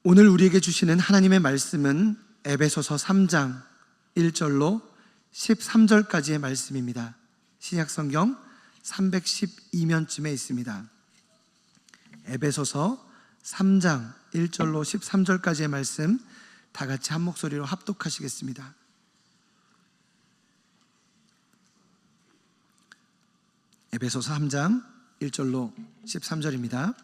오늘 우리에게 주시는 하나님의 말씀은 에베소서 3장 1절로 13절까지의 말씀입니다. 신약성경 312면쯤에 있습니다. 에베소서 3장 1절로 13절까지의 말씀 다 같이 한 목소리로 합독하시겠습니다. 에베소서 3장 1절로 13절입니다.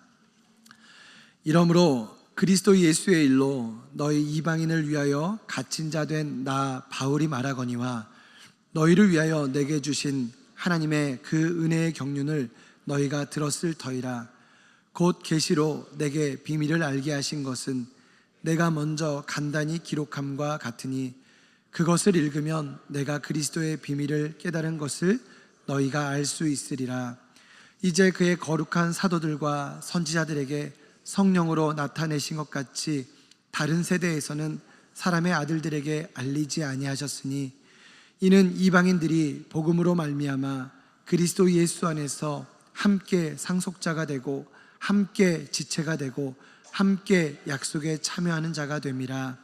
이러므로 그리스도 예수의 일로 너희 이방인을 위하여 갇힌 자 된 나 바울이 말하거니와 너희를 위하여 내게 주신 하나님의 그 은혜의 경륜을 너희가 들었을 터이라. 곧 계시로 내게 비밀을 알게 하신 것은 내가 먼저 간단히 기록함과 같으니 그것을 읽으면 내가 그리스도의 비밀을 깨달은 것을 너희가 알 수 있으리라. 이제 그의 거룩한 사도들과 선지자들에게 성령으로 나타내신 것 같이 다른 세대에서는 사람의 아들들에게 알리지 아니하셨으니 이는 이방인들이 복음으로 말미암아 그리스도 예수 안에서 함께 상속자가 되고 함께 지체가 되고 함께 약속에 참여하는 자가 됨이라.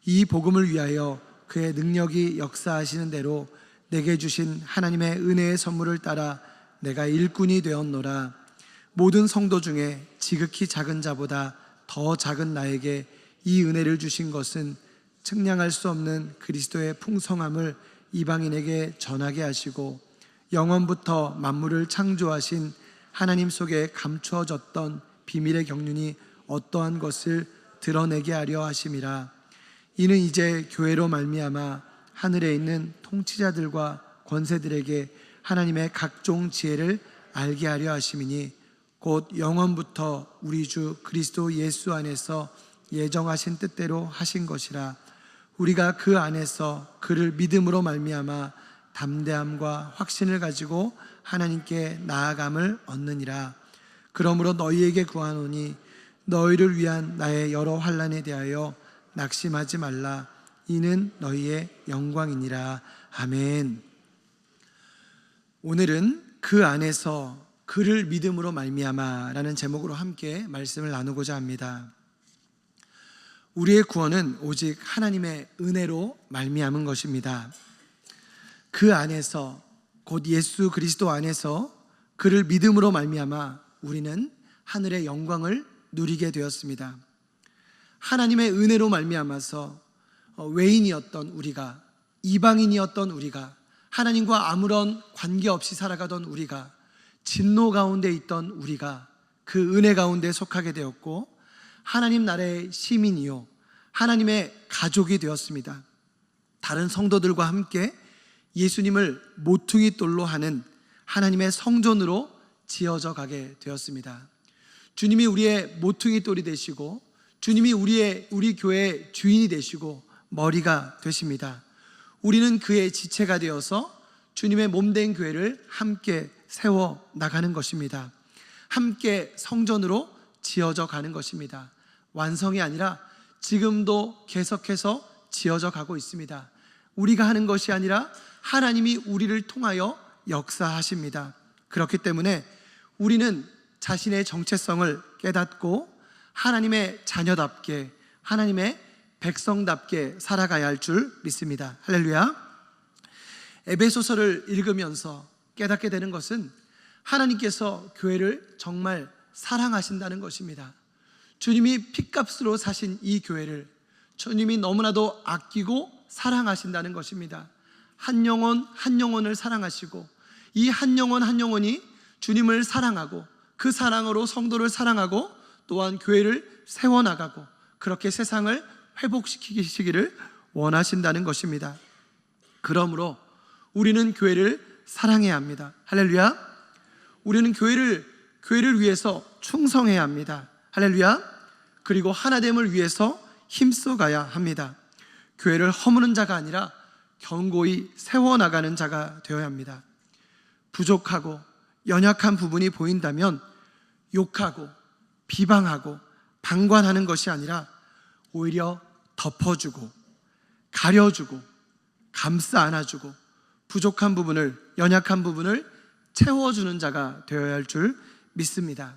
이 복음을 위하여 그의 능력이 역사하시는 대로 내게 주신 하나님의 은혜의 선물을 따라 내가 일꾼이 되었노라. 모든 성도 중에 지극히 작은 자보다 더 작은 나에게 이 은혜를 주신 것은 측량할 수 없는 그리스도의 풍성함을 이방인에게 전하게 하시고 영원부터 만물을 창조하신 하나님 속에 감추어졌던 비밀의 경륜이 어떠한 것을 드러내게 하려 하심이라. 이는 이제 교회로 말미암아 하늘에 있는 통치자들과 권세들에게 하나님의 각종 지혜를 알게 하려 하심이니 곧 영원부터 우리 주 그리스도 예수 안에서 예정하신 뜻대로 하신 것이라. 우리가 그 안에서 그를 믿음으로 말미암아 담대함과 확신을 가지고 하나님께 나아감을 얻느니라. 그러므로 너희에게 구하노니 너희를 위한 나의 여러 환난에 대하여 낙심하지 말라. 이는 너희의 영광이니라. 아멘. 오늘은 그 안에서 그를 믿음으로 말미암아 라는 제목으로 함께 말씀을 나누고자 합니다. 우리의 구원은 오직 하나님의 은혜로 말미암은 것입니다. 그 안에서 곧 예수 그리스도 안에서 그를 믿음으로 말미암아 우리는 하늘의 영광을 누리게 되었습니다. 하나님의 은혜로 말미암아서 외인이었던 우리가, 이방인이었던 우리가, 하나님과 아무런 관계없이 살아가던 우리가, 진노 가운데 있던 우리가 그 은혜 가운데 속하게 되었고 하나님 나라의 시민이요 하나님의 가족이 되었습니다. 다른 성도들과 함께 예수님을 모퉁이 돌로 하는 하나님의 성전으로 지어져 가게 되었습니다. 주님이 우리의 모퉁이 돌이 되시고 주님이 우리 교회의 주인이 되시고 머리가 되십니다. 우리는 그의 지체가 되어서 주님의 몸된 교회를 함께 세워 나가는 것입니다. 함께 성전으로 지어져 가는 것입니다. 완성이 아니라 지금도 계속해서 지어져 가고 있습니다. 우리가 하는 것이 아니라 하나님이 우리를 통하여 역사하십니다. 그렇기 때문에 우리는 자신의 정체성을 깨닫고 하나님의 자녀답게, 하나님의 백성답게 살아가야 할 줄 믿습니다. 할렐루야. 에베소서를 읽으면서 깨닫게 되는 것은 하나님께서 교회를 정말 사랑하신다는 것입니다. 주님이 핏값으로 사신 이 교회를 주님이 너무나도 아끼고 사랑하신다는 것입니다. 한 영혼 한 영혼을 사랑하시고 이 한 영혼 한 영혼이 주님을 사랑하고 그 사랑으로 성도를 사랑하고 또한 교회를 세워나가고 그렇게 세상을 회복시키시기를 원하신다는 것입니다. 그러므로 우리는 교회를 사랑해야 합니다. 할렐루야. 우리는 교회를 위해서 충성해야 합니다. 할렐루야. 그리고 하나됨을 위해서 힘써가야 합니다. 교회를 허무는 자가 아니라 견고히 세워나가는 자가 되어야 합니다. 부족하고 연약한 부분이 보인다면 욕하고 비방하고 방관하는 것이 아니라 오히려 덮어주고 가려주고 감싸 안아주고 부족한 부분을, 연약한 부분을 채워주는 자가 되어야 할 줄 믿습니다.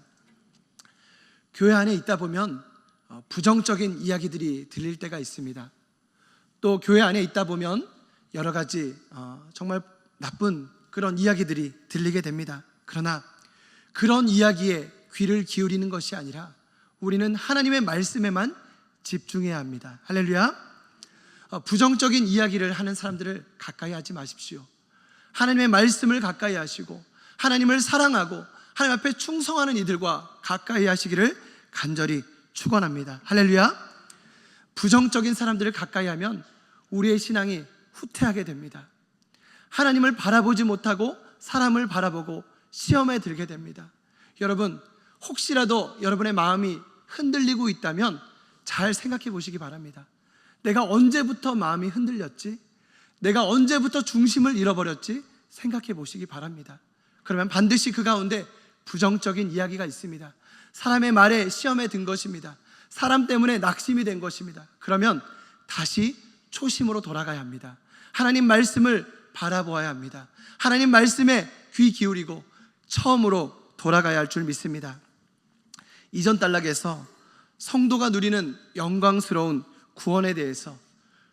교회 안에 있다 보면 부정적인 이야기들이 들릴 때가 있습니다. 또 교회 안에 있다 보면 여러 가지 정말 나쁜 그런 이야기들이 들리게 됩니다. 그러나 그런 이야기에 귀를 기울이는 것이 아니라 우리는 하나님의 말씀에만 집중해야 합니다. 할렐루야. 부정적인 이야기를 하는 사람들을 가까이 하지 마십시오. 하나님의 말씀을 가까이 하시고 하나님을 사랑하고 하나님 앞에 충성하는 이들과 가까이 하시기를 간절히 축원합니다. 할렐루야. 부정적인 사람들을 가까이 하면 우리의 신앙이 후퇴하게 됩니다. 하나님을 바라보지 못하고 사람을 바라보고 시험에 들게 됩니다. 여러분, 혹시라도 여러분의 마음이 흔들리고 있다면 잘 생각해 보시기 바랍니다. 내가 언제부터 마음이 흔들렸지? 내가 언제부터 중심을 잃어버렸지? 생각해 보시기 바랍니다. 그러면 반드시 그 가운데 부정적인 이야기가 있습니다. 사람의 말에 시험에 든 것입니다. 사람 때문에 낙심이 된 것입니다. 그러면 다시 초심으로 돌아가야 합니다. 하나님 말씀을 바라보아야 합니다. 하나님 말씀에 귀 기울이고 처음으로 돌아가야 할 줄 믿습니다. 이전 단락에서 성도가 누리는 영광스러운 구원에 대해서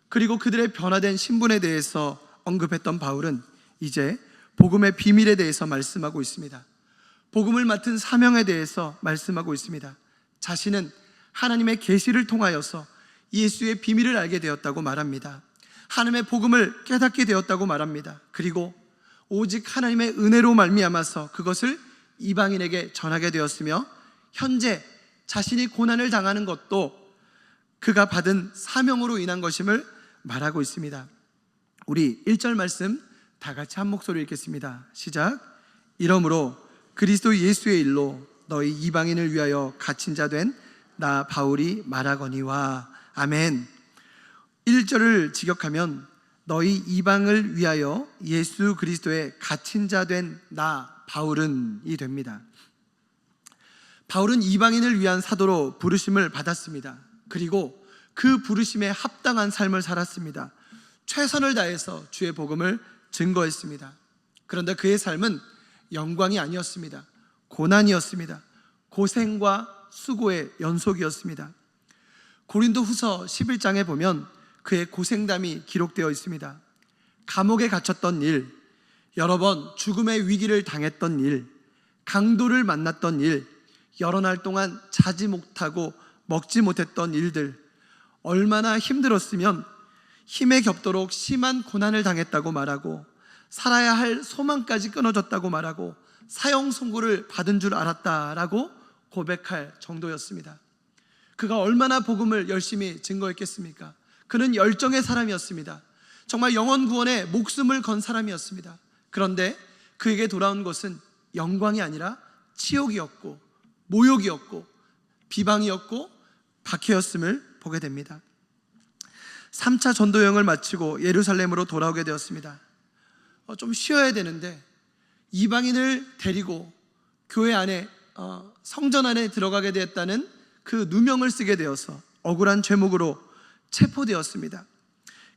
그리고 그들의 변화된 신분에 대해서 언급했던 바울은 이제 복음의 비밀에 대해서 말씀하고 있습니다. 복음을 맡은 사명에 대해서 말씀하고 있습니다. 자신은 하나님의 계시를 통하여서 예수의 비밀을 알게 되었다고 말합니다. 하나님의 복음을 깨닫게 되었다고 말합니다. 그리고 오직 하나님의 은혜로 말미암아서 그것을 이방인에게 전하게 되었으며 현재 자신이 고난을 당하는 것도 그가 받은 사명으로 인한 것임을 말하고 있습니다. 우리 1절 말씀 다 같이 한 목소리 읽겠습니다. 시작. 이러므로 그리스도 예수의 일로 너희 이방인을 위하여 갇힌 자 된 나 바울이 말하거니와. 아멘. 1절을 직역하면 너희 이방을 위하여 예수 그리스도의 갇힌 자 된 나 바울은이 됩니다. 바울은 이방인을 위한 사도로 부르심을 받았습니다. 그리고 그 부르심에 합당한 삶을 살았습니다. 최선을 다해서 주의 복음을 증거했습니다. 그런데 그의 삶은 영광이 아니었습니다. 고난이었습니다. 고생과 수고의 연속이었습니다. 고린도 후서 11장에 보면 그의 고생담이 기록되어 있습니다. 감옥에 갇혔던 일, 여러 번 죽음의 위기를 당했던 일, 강도를 만났던 일, 여러 날 동안 자지 못하고 먹지 못했던 일들, 얼마나 힘들었으면 힘에 겹도록 심한 고난을 당했다고 말하고 살아야 할 소망까지 끊어졌다고 말하고 사형 선고를 받은 줄 알았다라고 고백할 정도였습니다. 그가 얼마나 복음을 열심히 증거했겠습니까? 그는 열정의 사람이었습니다. 정말 영혼 구원에 목숨을 건 사람이었습니다. 그런데 그에게 돌아온 것은 영광이 아니라 치욕이었고 모욕이었고 비방이었고 박해였음을 보게 됩니다. 3차 전도 여행을 마치고 예루살렘으로 돌아오게 되었습니다. 좀 쉬어야 되는데 이방인을 데리고 교회 안에 성전 안에 들어가게 되었다는 그 누명을 쓰게 되어서 억울한 죄목으로 체포되었습니다.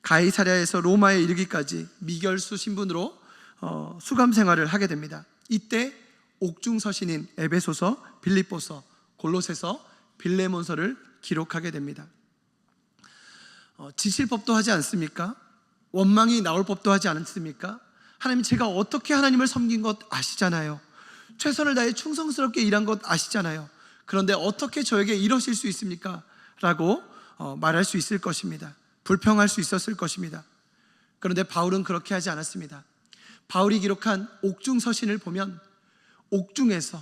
가이사랴에서 로마에 이르기까지 미결수 신분으로 수감 생활을 하게 됩니다. 이때 옥중 서신인 에베소서, 빌립보서, 골로새서, 빌레몬서를 기록하게 됩니다. 지실 법도 하지 않습니까? 원망이 나올 법도 하지 않습니까? 하나님, 제가 어떻게 하나님을 섬긴 것 아시잖아요. 최선을 다해 충성스럽게 일한 것 아시잖아요. 그런데 어떻게 저에게 이러실 수 있습니까? 라고 말할 수 있을 것입니다. 불평할 수 있었을 것입니다. 그런데 바울은 그렇게 하지 않았습니다. 바울이 기록한 옥중 서신을 보면 옥중에서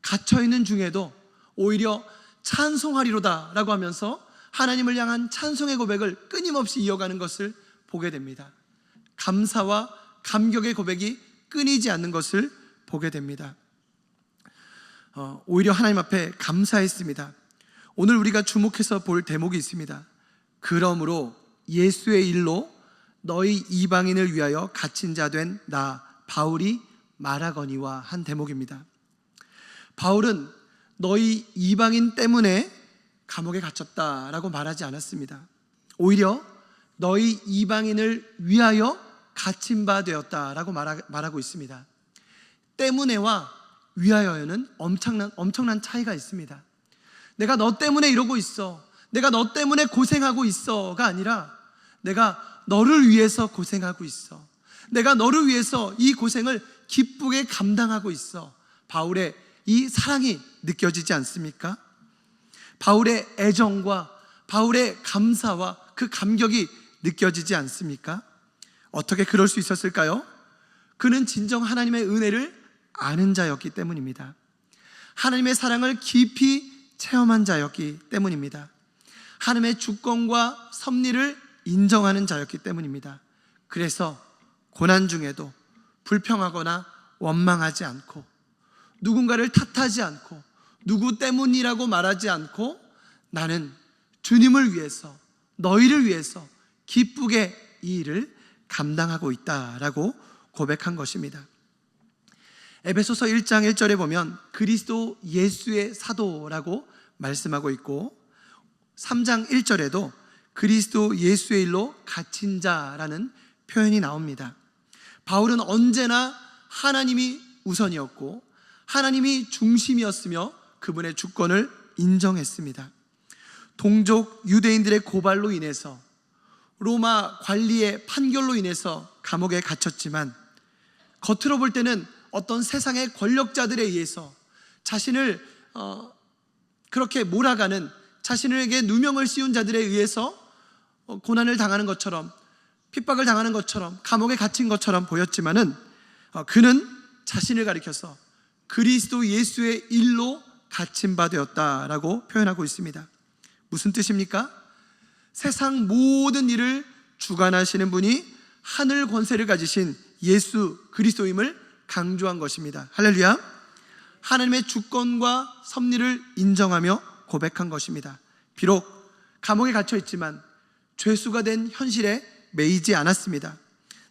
갇혀있는 중에도 오히려 찬송하리로다 라고 하면서 하나님을 향한 찬송의 고백을 끊임없이 이어가는 것을 보게 됩니다. 감사와 감격의 고백이 끊이지 않는 것을 보게 됩니다. 오히려 하나님 앞에 감사했습니다. 오늘 우리가 주목해서 볼 대목이 있습니다. 그러므로 예수의 일로 너희 이방인을 위하여 갇힌 자 된 나 바울이 말하거니와 한 대목입니다. 바울은 너희 이방인 때문에 감옥에 갇혔다라고 말하지 않았습니다. 오히려 너희 이방인을 위하여 갇힌 바 되었다라고 말하고 있습니다. 때문에와 위하여에는 엄청난 차이가 있습니다. 내가 너 때문에 이러고 있어, 내가 너 때문에 고생하고 있어가 아니라 내가 너를 위해서 고생하고 있어, 내가 너를 위해서 이 고생을 기쁘게 감당하고 있어. 바울의 이 사랑이 느껴지지 않습니까? 바울의 애정과 바울의 감사와 그 감격이 느껴지지 않습니까? 어떻게 그럴 수 있었을까요? 그는 진정 하나님의 은혜를 아는 자였기 때문입니다. 하나님의 사랑을 깊이 체험한 자였기 때문입니다. 하나님의 주권과 섭리를 인정하는 자였기 때문입니다. 그래서 고난 중에도 불평하거나 원망하지 않고, 누군가를 탓하지 않고, 누구 때문이라고 말하지 않고, 나는 주님을 위해서, 너희를 위해서 기쁘게 이 일을 감당하고 있다라고 고백한 것입니다. 에베소서 1장 1절에 보면 그리스도 예수의 사도라고 말씀하고 있고, 3장 1절에도 그리스도 예수의 일로 갇힌 자라는 표현이 나옵니다. 바울은 언제나 하나님이 우선이었고 하나님이 중심이었으며 그분의 주권을 인정했습니다. 동족 유대인들의 고발로 인해서, 로마 관리의 판결로 인해서 감옥에 갇혔지만, 겉으로 볼 때는 어떤 세상의 권력자들에 의해서 자신을 그렇게 몰아가는, 자신에게 누명을 씌운 자들에 의해서 고난을 당하는 것처럼, 핍박을 당하는 것처럼, 감옥에 갇힌 것처럼 보였지만은 그는 자신을 가리켜서 그리스도 예수의 일로 갇힌 바 되었다라고 표현하고 있습니다. 무슨 뜻입니까? 세상 모든 일을 주관하시는 분이 하늘 권세를 가지신 예수 그리스도임을 강조한 것입니다. 할렐루야. 하나님의 주권과 섭리를 인정하며 고백한 것입니다. 비록 감옥에 갇혀 있지만 죄수가 된 현실에 매이지 않았습니다.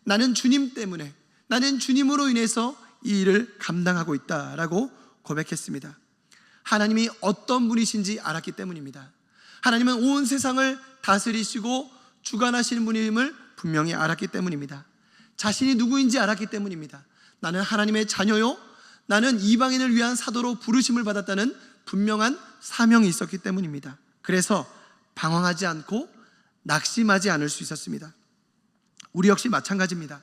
나는 주님 때문에, 나는 주님으로 인해서 이 일을 감당하고 있다라고 고백했습니다. 하나님이 어떤 분이신지 알았기 때문입니다. 하나님은 온 세상을 다스리시고 주관하시는 분임을 분명히 알았기 때문입니다. 자신이 누구인지 알았기 때문입니다. 나는 하나님의 자녀요, 나는 이방인을 위한 사도로 부르심을 받았다는 분명한 사명이 있었기 때문입니다. 그래서 방황하지 않고 낙심하지 않을 수 있었습니다. 우리 역시 마찬가지입니다.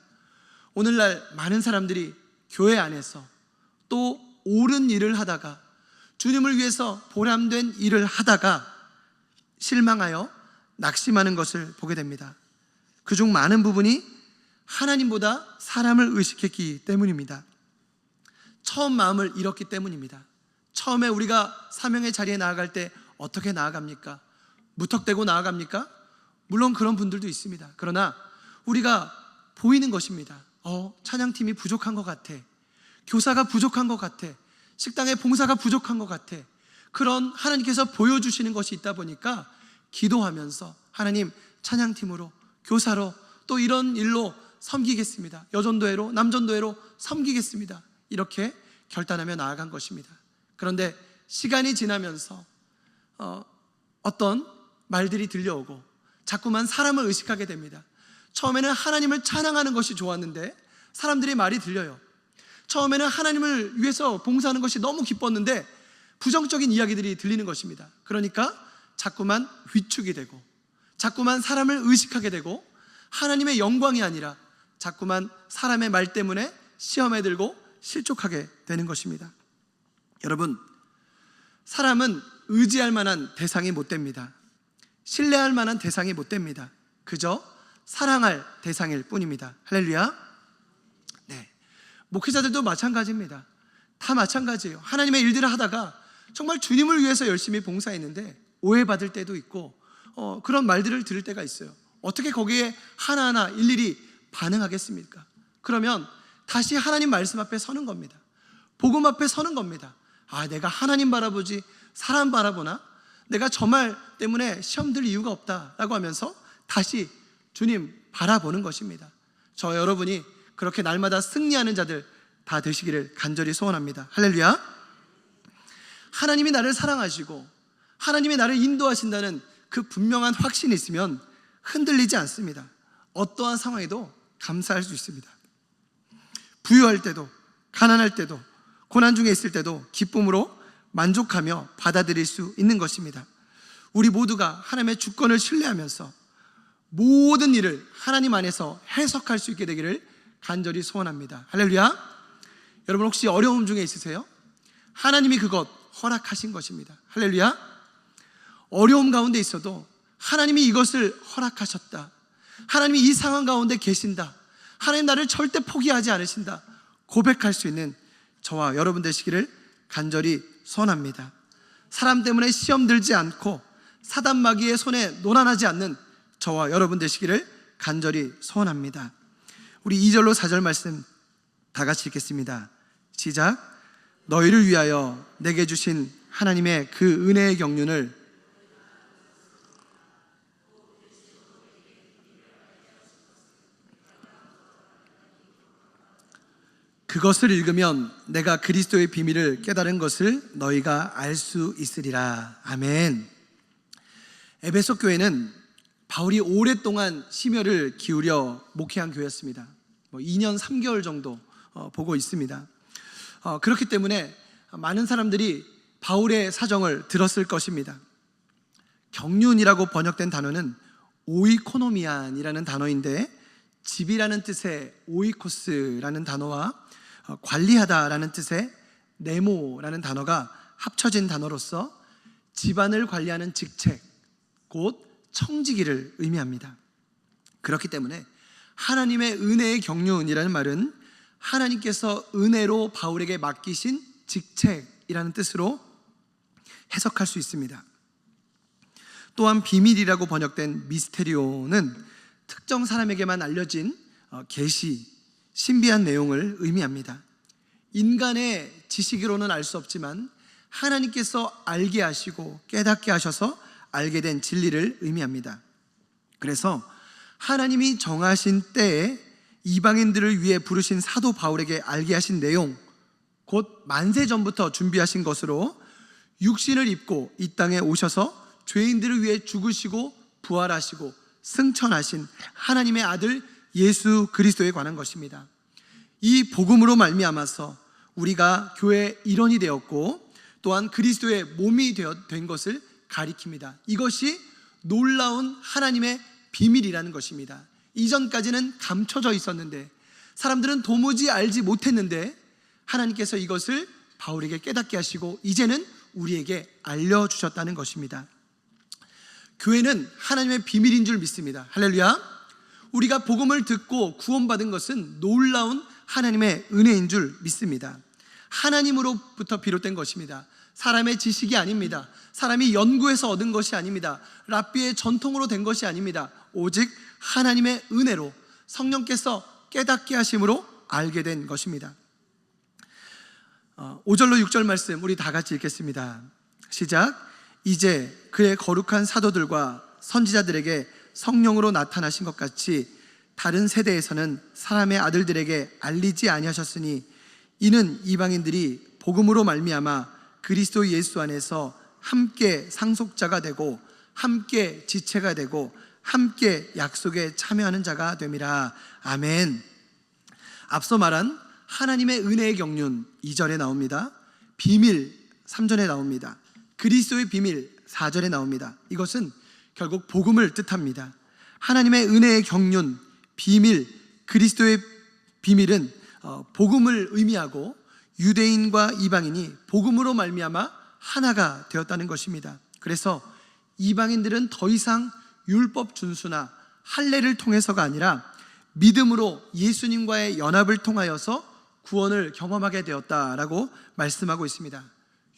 오늘날 많은 사람들이 교회 안에서 또 옳은 일을 하다가, 주님을 위해서 보람된 일을 하다가 실망하여 낙심하는 것을 보게 됩니다. 그중 많은 부분이 하나님보다 사람을 의식했기 때문입니다. 처음 마음을 잃었기 때문입니다. 처음에 우리가 사명의 자리에 나아갈 때 어떻게 나아갑니까? 무턱대고 나아갑니까? 물론 그런 분들도 있습니다. 그러나 우리가 보이는 것입니다. 찬양팀이 부족한 것 같아, 교사가 부족한 것 같아, 식당의 봉사가 부족한 것 같아. 그런 하나님께서 보여주시는 것이 있다 보니까 기도하면서 하나님, 찬양팀으로, 교사로, 또 이런 일로 섬기겠습니다, 여전도회로, 남전도회로 섬기겠습니다, 이렇게 결단하며 나아간 것입니다. 그런데 시간이 지나면서 어떤 말들이 들려오고 자꾸만 사람을 의식하게 됩니다. 처음에는 하나님을 찬양하는 것이 좋았는데 사람들의 말이 들려요. 처음에는 하나님을 위해서 봉사하는 것이 너무 기뻤는데 부정적인 이야기들이 들리는 것입니다. 그러니까 자꾸만 위축이 되고, 자꾸만 사람을 의식하게 되고, 하나님의 영광이 아니라 자꾸만 사람의 말 때문에 시험에 들고 실족하게 되는 것입니다. 여러분, 사람은 의지할 만한 대상이 못 됩니다. 신뢰할 만한 대상이 못 됩니다. 그저 사랑할 대상일 뿐입니다. 할렐루야. 네, 목회자들도 마찬가지입니다. 다 마찬가지예요. 하나님의 일들을 하다가 정말 주님을 위해서 열심히 봉사했는데 오해받을 때도 있고 그런 말들을 들을 때가 있어요. 어떻게 거기에 하나하나 일일이 반응하겠습니까? 그러면 다시 하나님 말씀 앞에 서는 겁니다. 복음 앞에 서는 겁니다. 내가 하나님 바라보지 사람 바라보나? 내가 저 말 때문에 시험 들 이유가 없다라고 하면서 다시 주님 바라보는 것입니다. 저 여러분이 그렇게 날마다 승리하는 자들 다 되시기를 간절히 소원합니다. 할렐루야. 하나님이 나를 사랑하시고 하나님이 나를 인도하신다는 그 분명한 확신이 있으면 흔들리지 않습니다. 어떠한 상황에도 감사할 수 있습니다. 부유할 때도, 가난할 때도, 고난 중에 있을 때도 기쁨으로 만족하며 받아들일 수 있는 것입니다. 우리 모두가 하나님의 주권을 신뢰하면서 모든 일을 하나님 안에서 해석할 수 있게 되기를 간절히 소원합니다. 할렐루야. 여러분 혹시 어려움 중에 있으세요? 하나님이 그것 허락하신 것입니다. 할렐루야. 어려움 가운데 있어도 하나님이 이것을 허락하셨다, 하나님이 이 상황 가운데 계신다, 하나님 나를 절대 포기하지 않으신다 고백할 수 있는 저와 여러분 되시기를 간절히 소원합니다. 사람 때문에 시험 들지 않고 사단 마귀의 손에 노란하지 않는 저와 여러분 되시기를 간절히 소원합니다. 우리 2절로 4절 말씀 다 같이 읽겠습니다. 시작. 너희를 위하여 내게 주신 하나님의 그 은혜의 경륜을 그것을 읽으면 내가 그리스도의 비밀을 깨달은 것을 너희가 알 수 있으리라. 아멘. 에베소 교회는 바울이 오랫동안 심혈을 기울여 목회한 교회였습니다. 2년 3개월 정도 보고 있습니다. 그렇기 때문에 많은 사람들이 바울의 사정을 들었을 것입니다. 경륜이라고 번역된 단어는 오이코노미안이라는 단어인데, 집이라는 뜻의 오이코스라는 단어와 관리하다라는 뜻의 네모라는 단어가 합쳐진 단어로서 집안을 관리하는 직책, 곧 청지기를 의미합니다. 그렇기 때문에 하나님의 은혜의 경륜이라는 말은 하나님께서 은혜로 바울에게 맡기신 직책이라는 뜻으로 해석할 수 있습니다. 또한 비밀이라고 번역된 미스테리오는 특정 사람에게만 알려진 계시, 신비한 내용을 의미합니다. 인간의 지식으로는 알 수 없지만 하나님께서 알게 하시고 깨닫게 하셔서 알게 된 진리를 의미합니다. 그래서 하나님이 정하신 때에 이방인들을 위해 부르신 사도 바울에게 알게 하신 내용, 곧 만세 전부터 준비하신 것으로 육신을 입고 이 땅에 오셔서 죄인들을 위해 죽으시고 부활하시고 승천하신 하나님의 아들 예수 그리스도에 관한 것입니다. 이 복음으로 말미암아서 우리가 교회의 일원이 되었고 또한 그리스도의 몸이 된 것을 가리킵니다. 이것이 놀라운 하나님의 비밀이라는 것입니다. 이전까지는 감춰져 있었는데 사람들은 도무지 알지 못했는데 하나님께서 이것을 바울에게 깨닫게 하시고 이제는 우리에게 알려주셨다는 것입니다. 교회는 하나님의 비밀인 줄 믿습니다. 할렐루야. 우리가 복음을 듣고 구원받은 것은 놀라운 하나님의 은혜인 줄 믿습니다. 하나님으로부터 비롯된 것입니다. 사람의 지식이 아닙니다. 사람이 연구해서 얻은 것이 아닙니다. 랍비의 전통으로 된 것이 아닙니다. 오직 하나님의 은혜로 성령께서 깨닫게 하심으로 알게 된 것입니다. 5절로 6절 말씀 우리 다 같이 읽겠습니다. 시작. 이제 그의 거룩한 사도들과 선지자들에게 성령으로 나타나신 것 같이 다른 세대에서는 사람의 아들들에게 알리지 아니하셨으니 이는 이방인들이 복음으로 말미암아 그리스도 예수 안에서 함께 상속자가 되고 함께 지체가 되고 함께 약속에 참여하는 자가 됨이라. 아멘. 앞서 말한 하나님의 은혜의 경륜 2절에 나옵니다. 비밀 3절에 나옵니다. 그리스도의 비밀 4절에 나옵니다. 이것은 결국 복음을 뜻합니다. 하나님의 은혜의 경륜, 비밀, 그리스도의 비밀은 복음을 의미하고 유대인과 이방인이 복음으로 말미암아 하나가 되었다는 것입니다. 그래서 이방인들은 더 이상 율법 준수나 할례를 통해서가 아니라 믿음으로 예수님과의 연합을 통하여서 구원을 경험하게 되었다라고 말씀하고 있습니다.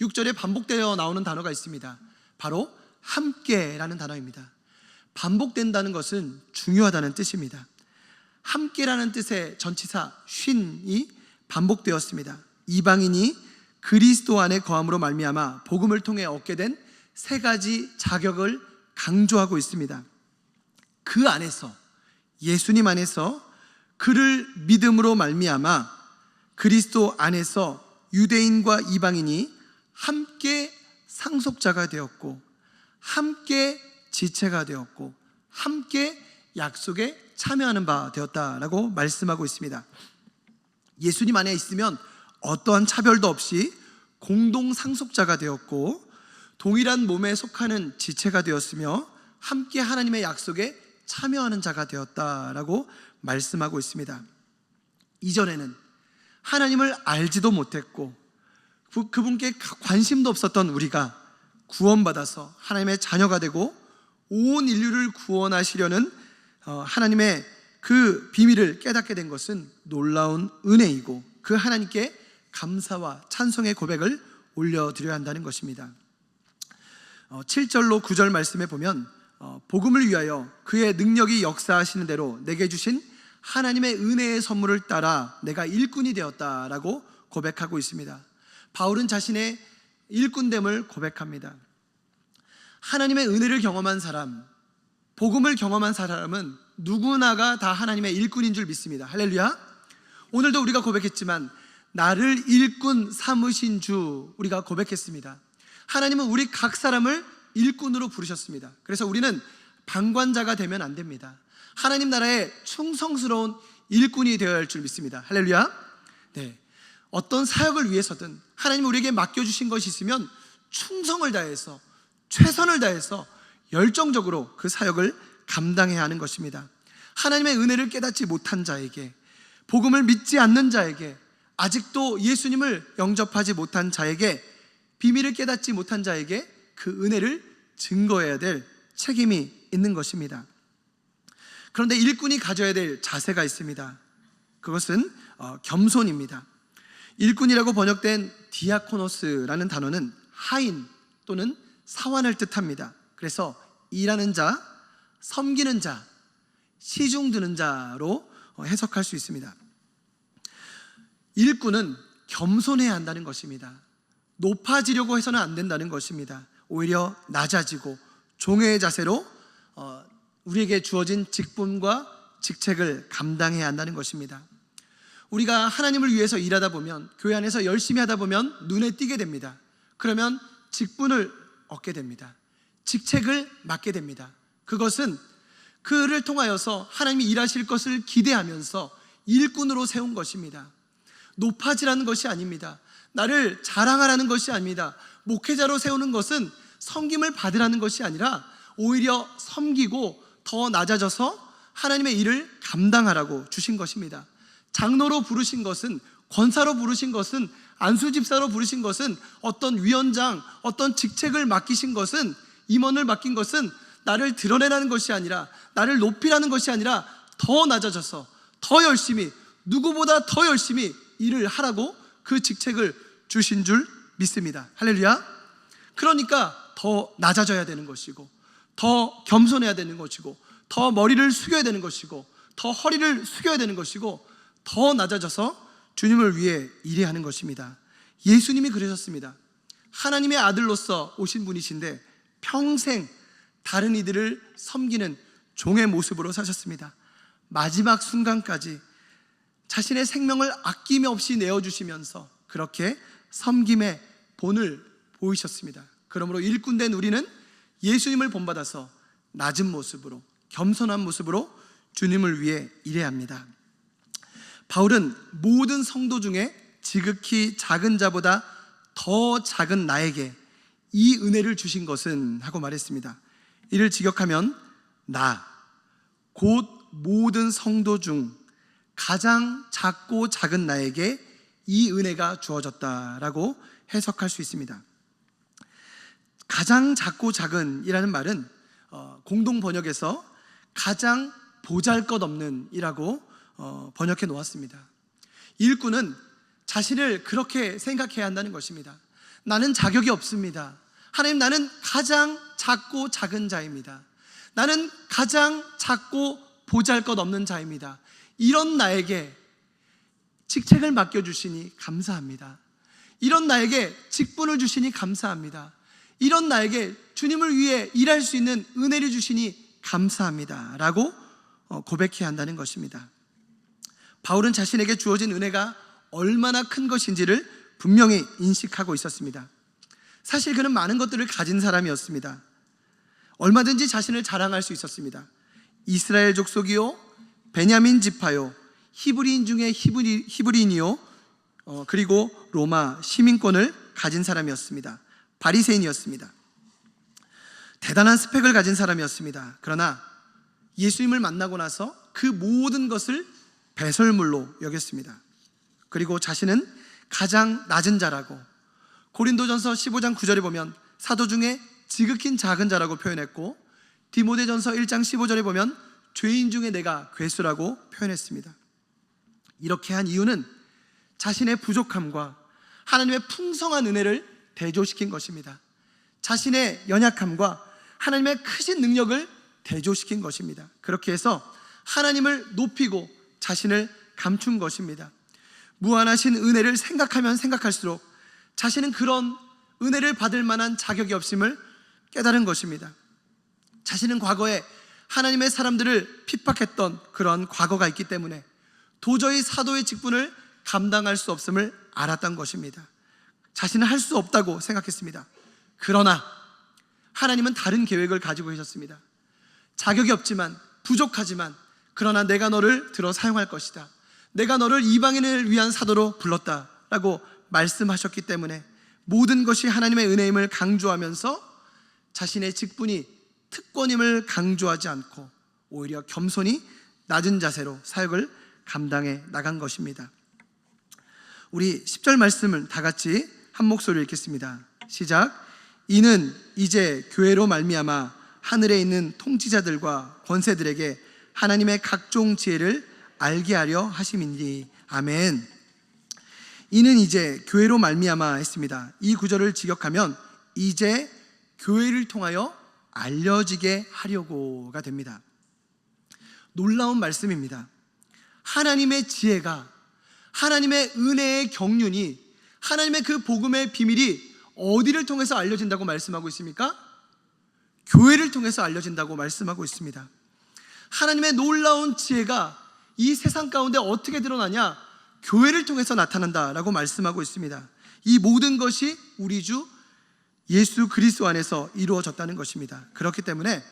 6절에 반복되어 나오는 단어가 있습니다. 바로 함께라는 단어입니다. 반복된다는 것은 중요하다는 뜻입니다. 함께라는 뜻의 전치사 쉰이 반복되었습니다. 이방인이 그리스도 안에 거함으로 말미암아 복음을 통해 얻게 된 세 가지 자격을 강조하고 있습니다. 그 안에서, 예수님 안에서 그를 믿음으로 말미암아 그리스도 안에서 유대인과 이방인이 함께 상속자가 되었고 함께 지체가 되었고 함께 약속에 참여하는 바 되었다라고 말씀하고 있습니다. 예수님 안에 있으면 어떠한 차별도 없이 공동 상속자가 되었고 동일한 몸에 속하는 지체가 되었으며 함께 하나님의 약속에 참여하는 자가 되었다라고 말씀하고 있습니다. 이전에는 하나님을 알지도 못했고 그분께 관심도 없었던 우리가 구원받아서 하나님의 자녀가 되고 온 인류를 구원하시려는 하나님의 그 비밀을 깨닫게 된 것은 놀라운 은혜이고 그 하나님께 감사와 찬송의 고백을 올려드려야 한다는 것입니다. 7절로 9절 말씀에 보면 복음을 위하여 그의 능력이 역사하시는 대로 내게 주신 하나님의 은혜의 선물을 따라 내가 일꾼이 되었다라고 고백하고 있습니다. 바울은 자신의 일꾼됨을 고백합니다. 하나님의 은혜를 경험한 사람, 복음을 경험한 사람은 누구나가 다 하나님의 일꾼인 줄 믿습니다. 할렐루야. 오늘도 우리가 고백했지만 나를 일꾼 삼으신 주 우리가 고백했습니다. 하나님은 우리 각 사람을 일꾼으로 부르셨습니다. 그래서 우리는 방관자가 되면 안 됩니다. 하나님 나라의 충성스러운 일꾼이 되어야 할 줄 믿습니다. 할렐루야. 네. 어떤 사역을 위해서든 하나님 우리에게 맡겨주신 것이 있으면 충성을 다해서 최선을 다해서 열정적으로 그 사역을 감당해야 하는 것입니다. 하나님의 은혜를 깨닫지 못한 자에게, 복음을 믿지 않는 자에게, 아직도 예수님을 영접하지 못한 자에게, 비밀을 깨닫지 못한 자에게 그 은혜를 증거해야 될 책임이 있는 것입니다. 그런데 일꾼이 가져야 될 자세가 있습니다. 그것은 겸손입니다. 일꾼이라고 번역된 디아코노스라는 단어는 하인 또는 사환을 뜻합니다. 그래서 일하는 자, 섬기는 자, 시중 드는 자로 해석할 수 있습니다. 일꾼은 겸손해야 한다는 것입니다. 높아지려고 해서는 안 된다는 것입니다. 오히려 낮아지고 종의 자세로 우리에게 주어진 직분과 직책을 감당해야 한다는 것입니다. 우리가 하나님을 위해서 일하다 보면, 교회 안에서 열심히 하다 보면 눈에 띄게 됩니다. 그러면 직분을 얻게 됩니다. 직책을 맡게 됩니다. 그것은 그를 통하여서 하나님이 일하실 것을 기대하면서 일꾼으로 세운 것입니다. 높아지라는 것이 아닙니다. 나를 자랑하라는 것이 아닙니다. 목회자로 세우는 것은 섬김을 받으라는 것이 아니라 오히려 섬기고 더 낮아져서 하나님의 일을 감당하라고 주신 것입니다. 장로로 부르신 것은, 권사로 부르신 것은, 안수집사로 부르신 것은, 어떤 위원장, 어떤 직책을 맡기신 것은, 임원을 맡긴 것은 나를 드러내라는 것이 아니라, 나를 높이라는 것이 아니라 더 낮아져서 더 열심히, 누구보다 더 열심히 일을 하라고 그 직책을 주신 줄 믿습니다. 할렐루야. 그러니까 더 낮아져야 되는 것이고, 더 겸손해야 되는 것이고, 더 머리를 숙여야 되는 것이고, 더 허리를 숙여야 되는 것이고, 더 낮아져서 주님을 위해 일해야 하는 것입니다. 예수님이 그러셨습니다. 하나님의 아들로서 오신 분이신데 평생 다른 이들을 섬기는 종의 모습으로 사셨습니다. 마지막 순간까지 자신의 생명을 아낌없이 내어주시면서 그렇게 섬김의 본을 보이셨습니다. 그러므로 일꾼된 우리는 예수님을 본받아서 낮은 모습으로, 겸손한 모습으로 주님을 위해 일해야 합니다. 바울은 모든 성도 중에 지극히 작은 자보다 더 작은 나에게 이 은혜를 주신 것은 하고 말했습니다. 이를 직역하면 나, 곧 모든 성도 중 가장 작고 작은 나에게 이 은혜가 주어졌다라고 해석할 수 있습니다. 가장 작고 작은이라는 말은 공동 번역에서 가장 보잘것없는 이라고 번역해 놓았습니다. 일꾼은 자신을 그렇게 생각해야 한다는 것입니다. 나는 자격이 없습니다. 하나님, 나는 가장 작고 작은 자입니다. 나는 가장 작고 보잘것없는 자입니다. 이런 나에게 직책을 맡겨주시니 감사합니다. 이런 나에게 직분을 주시니 감사합니다. 이런 나에게 주님을 위해 일할 수 있는 은혜를 주시니 감사합니다 라고 고백해야 한다는 것입니다. 바울은 자신에게 주어진 은혜가 얼마나 큰 것인지를 분명히 인식하고 있었습니다. 사실 그는 많은 것들을 가진 사람이었습니다. 얼마든지 자신을 자랑할 수 있었습니다. 이스라엘 족속이요, 베냐민 지파요, 히브리인 중에 히브리인이요, 그리고 로마 시민권을 가진 사람이었습니다. 바리새인이었습니다. 대단한 스펙을 가진 사람이었습니다. 그러나 예수님을 만나고 나서 그 모든 것을 배설물로 여겼습니다. 그리고 자신은 가장 낮은 자라고, 고린도전서 15장 9절에 보면 사도 중에 지극히 작은 자라고 표현했고, 디모데전서 1장 15절에 보면 죄인 중에 내가 괴수라고 표현했습니다. 이렇게 한 이유는 자신의 부족함과 하나님의 풍성한 은혜를 대조시킨 것입니다. 자신의 연약함과 하나님의 크신 능력을 대조시킨 것입니다. 그렇게 해서 하나님을 높이고 자신을 감춘 것입니다. 무한하신 은혜를 생각하면 생각할수록 자신은 그런 은혜를 받을 만한 자격이 없음을 깨달은 것입니다. 자신은 과거에 하나님의 사람들을 핍박했던 그런 과거가 있기 때문에 도저히 사도의 직분을 감당할 수 없음을 알았던 것입니다. 자신은 할 수 없다고 생각했습니다. 그러나 하나님은 다른 계획을 가지고 계셨습니다. 자격이 없지만, 부족하지만, 그러나 내가 너를 들어 사용할 것이다. 내가 너를 이방인을 위한 사도로 불렀다라고 말씀하셨기 때문에 모든 것이 하나님의 은혜임을 강조하면서 자신의 직분이 특권임을 강조하지 않고 오히려 겸손히 낮은 자세로 사역을 감당해 나간 것입니다. 우리 10절 말씀을 다 같이 한 목소리로 읽겠습니다. 시작. 이는 이제 교회로 말미암아 하늘에 있는 통치자들과 권세들에게 하나님의 각종 지혜를 알게 하려 하심이니. 아멘. 이는 이제 교회로 말미암아 했습니다. 이 구절을 직역하면 이제 교회를 통하여 알려지게 하려고가 됩니다. 놀라운 말씀입니다. 하나님의 지혜가, 하나님의 은혜의 경륜이, 하나님의 그 복음의 비밀이 어디를 통해서 알려진다고 말씀하고 있습니까? 교회를 통해서 알려진다고 말씀하고 있습니다. 하나님의 놀라운 지혜가 이 세상 가운데 어떻게 드러나냐? 교회를 통해서 나타난다라고 말씀하고 있습니다. 이 모든 것이 우리 주 예수 그리스도 안에서 이루어졌다는 것입니다. 그렇기 때문에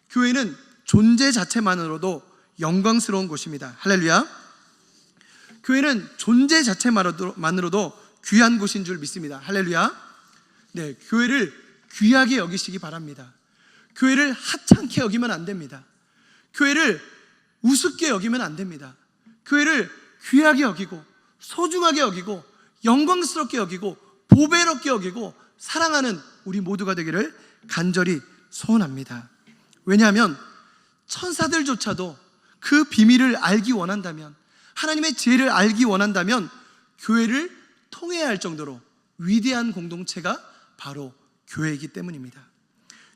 교회는 존재 자체만으로도 영광스러운 곳입니다. 할렐루야. 교회는 존재 자체만으로도 귀한 곳인 줄 믿습니다. 할렐루야. 네, 교회를 귀하게 여기시기 바랍니다. 교회를 하찮게 여기면 안 됩니다. 교회를 우습게 여기면 안 됩니다. 교회를 귀하게 여기고 소중하게 여기고 영광스럽게 여기고 보배롭게 여기고 사랑하는 우리 모두가 되기를 간절히 소원합니다. 왜냐하면 천사들조차도 그 비밀을 알기 원한다면, 하나님의 지혜를 알기 원한다면 교회를 통해야 할 정도로 위대한 공동체가 바로 교회이기 때문입니다.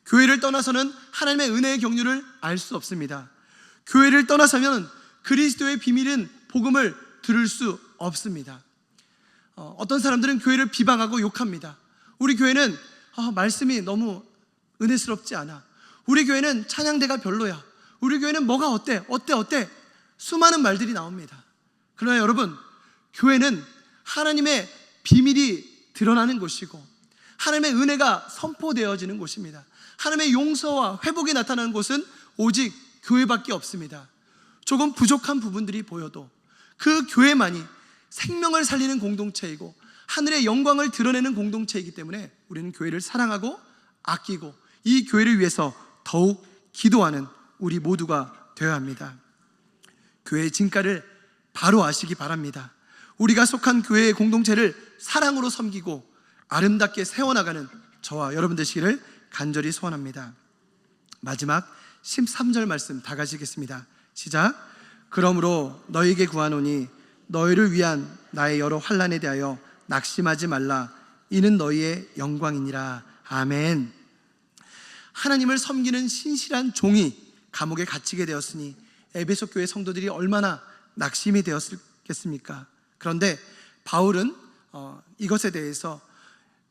교회를 떠나서는 하나님의 은혜의 경륜을 알 수 없습니다. 교회를 떠나서면 그리스도의 비밀인 복음을 들을 수 없습니다. 어떤 사람들은 교회를 비방하고 욕합니다. 우리 교회는 말씀이 너무 은혜스럽지 않아. 우리 교회는 찬양대가 별로야. 우리 교회는 뭐가 어때? 수많은 말들이 나옵니다. 그러나 여러분, 교회는 하나님의 비밀이 드러나는 곳이고 하나님의 은혜가 선포되어지는 곳입니다. 하나님의 용서와 회복이 나타나는 곳은 오직 교회밖에 없습니다. 조금 부족한 부분들이 보여도 그 교회만이 생명을 살리는 공동체이고 하늘의 영광을 드러내는 공동체이기 때문에 우리는 교회를 사랑하고 아끼고 이 교회를 위해서 더욱 기도하는 우리 모두가 되어야 합니다. 교회의 진가를 바로 아시기 바랍니다. 우리가 속한 교회의 공동체를 사랑으로 섬기고 아름답게 세워나가는 저와 여러분 되시기를 간절히 소원합니다. 마지막 13절 말씀 다 같이 읽겠습니다. 시작. 그러므로 너희에게 구하노니 너희를 위한 나의 여러 환난에 대하여 낙심하지 말라. 이는 너희의 영광이니라. 아멘. 하나님을 섬기는 신실한 종이 감옥에 갇히게 되었으니 에베소 교회 성도들이 얼마나 낙심이 되었겠습니까? 그런데 바울은 이것에 대해서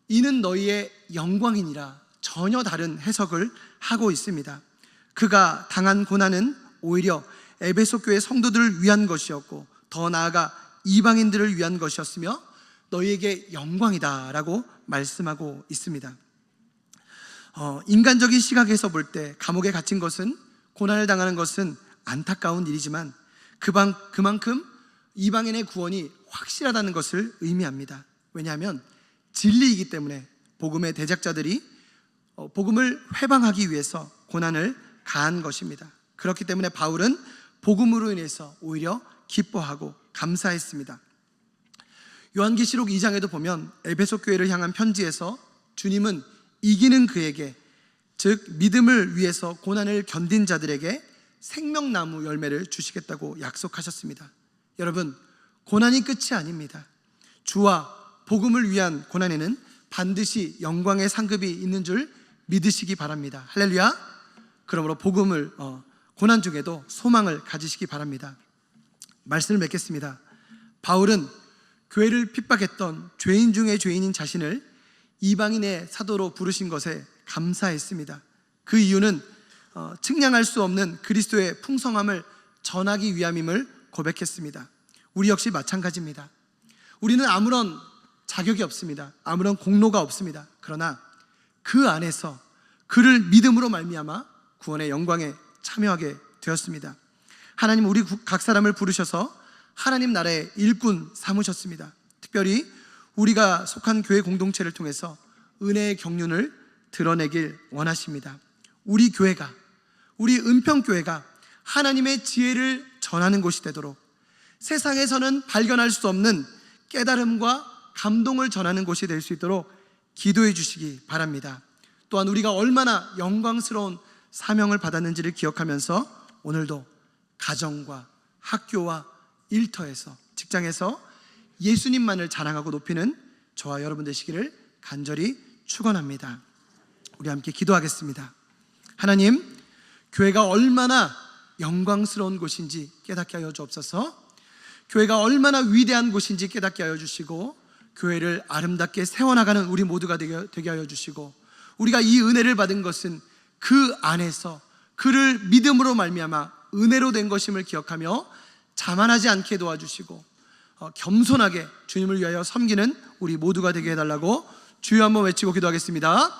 이는 너희의 영광이니라 전혀 다른 해석을 하고 있습니다. 그가 당한 고난은 오히려 에베소 교회 성도들을 위한 것이었고 더 나아가 이방인들을 위한 것이었으며 너희에게 영광이다라고 말씀하고 있습니다. 인간적인 시각에서 볼 때 감옥에 갇힌 것은, 고난을 당하는 것은 안타까운 일이지만 그만큼 이방인의 구원이 확실하다는 것을 의미합니다. 왜냐하면 진리이기 때문에 복음의 대적자들이 복음을 회방하기 위해서 고난을 가한 것입니다. 그렇기 때문에 바울은 복음으로 인해서 오히려 기뻐하고 감사했습니다. 요한계시록 2장에도 보면 에베소 교회를 향한 편지에서 주님은 이기는 그에게, 즉 믿음을 위해서 고난을 견딘 자들에게 생명나무 열매를 주시겠다고 약속하셨습니다. 여러분, 고난이 끝이 아닙니다. 주와 복음을 위한 고난에는 반드시 영광의 상급이 있는 줄 믿으시기 바랍니다. 할렐루야. 그러므로 복음을 고난 중에도 소망을 가지시기 바랍니다. 말씀을 맺겠습니다. 바울은 교회를 핍박했던 죄인 중에 죄인인 자신을 이방인의 사도로 부르신 것에 감사했습니다. 그 이유는 측량할 수 없는 그리스도의 풍성함을 전하기 위함임을 고백했습니다. 우리 역시 마찬가지입니다. 우리는 아무런 자격이 없습니다. 아무런 공로가 없습니다. 그러나 그 안에서 그를 믿음으로 말미암아 구원의 영광에 참여하게 되었습니다. 하나님 우리 각 사람을 부르셔서 하나님 나라의 일꾼 삼으셨습니다. 특별히 우리가 속한 교회 공동체를 통해서 은혜의 경륜을 드러내길 원하십니다. 우리 교회가, 우리 은평교회가 하나님의 지혜를 전하는 곳이 되도록, 세상에서는 발견할 수 없는 깨달음과 감동을 전하는 곳이 될 수 있도록 기도해 주시기 바랍니다. 또한 우리가 얼마나 영광스러운 사명을 받았는지를 기억하면서 오늘도 가정과 학교와 일터에서, 직장에서 예수님만을 자랑하고 높이는 저와 여러분 되시기를 간절히 축원합니다. 우리 함께 기도하겠습니다. 하나님, 교회가 얼마나 영광스러운 곳인지 깨닫게 하여 주옵소서. 교회가 얼마나 위대한 곳인지 깨닫게 하여 주시고, 교회를 아름답게 세워나가는 우리 모두가 되게 하여 주시고, 우리가 이 은혜를 받은 것은 그 안에서 그를 믿음으로 말미암아 은혜로 된 것임을 기억하며 자만하지 않게 도와주시고, 겸손하게 주님을 위하여 섬기는 우리 모두가 되게 해달라고 주여 한번 외치고 기도하겠습니다.